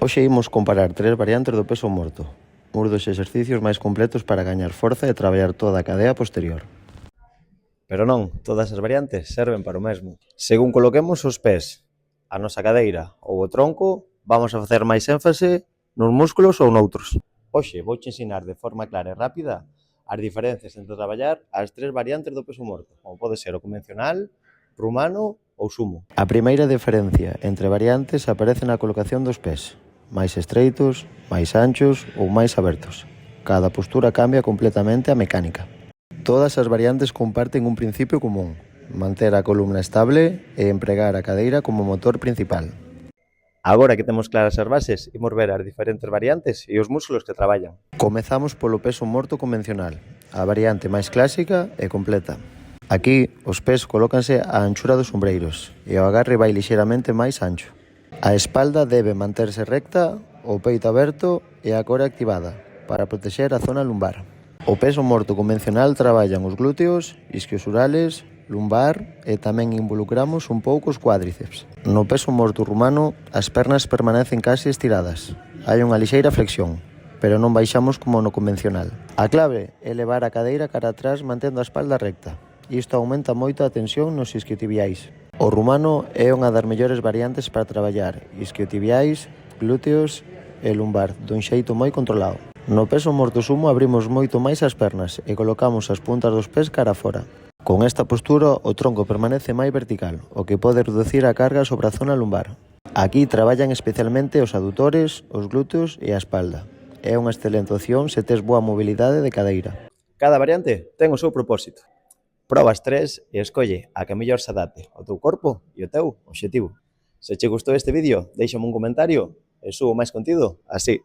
Hoxe imos comparar 3 variantes do peso morto, uns dos exercicios máis completos para gañar forza e traballar toda a cadea posterior. Pero non, todas as variantes serven para o mesmo. Según coloquemos os pés, a nosa cadeira ou o tronco, vamos a facer máis énfase nos músculos ou noutros. Hoxe vouche ensinar de forma clara e rápida as diferencias entre traballar as 3 variantes do peso morto, como pode ser o convencional, rumano ou sumo. A primeira diferencia entre variantes aparece na colocación dos pés, máis estreitos, máis anchos ou máis abertos. Cada postura cambia completamente a mecánica. Todas as variantes comparten un principio común, manter a columna estable e empregar a cadeira como motor principal. Agora que temos claras as bases, imos ver as diferentes variantes e os músculos que traballan. Comezamos polo peso morto convencional, a variante máis clásica e completa. Aquí, os pés colócanse á anchura dos ombreiros e o agarre vai lixeiramente máis ancho. A espalda debe manterse recta, o peito aberto e a core activada para protexer a zona lumbar. O peso morto convencional traballan os glúteos, isquiosurales, lumbar e tamén involucramos un pouco os cuádriceps. No peso morto rumano, as pernas permanecen case estiradas. Hai unha lixeira flexión, pero non baixamos como no convencional. A clave é levar a cadeira cara atrás mantendo a espalda recta. Isto aumenta moito a tensión nos isquiotibiais. O rumano é unha das mellores variantes para traballar isquiotibiais, glúteos e lumbar dun xeito moi controlado. No peso morto sumo abrimos moito máis as pernas e colocamos as puntas dos pés cara fora. Con esta postura o tronco permanece máis vertical, o que pode reducir a carga sobre a zona lumbar. Aquí traballan especialmente os adutores, os glúteos e a espalda. É unha excelente opción se tes boa mobilidade de cadeira. Cada variante ten o seu propósito. Proba as 3 e escolle a que mellor se adapte ao teu corpo e ao teu obxectivo. Se che gustou este vídeo, déixame un comentario e subo máis contido así.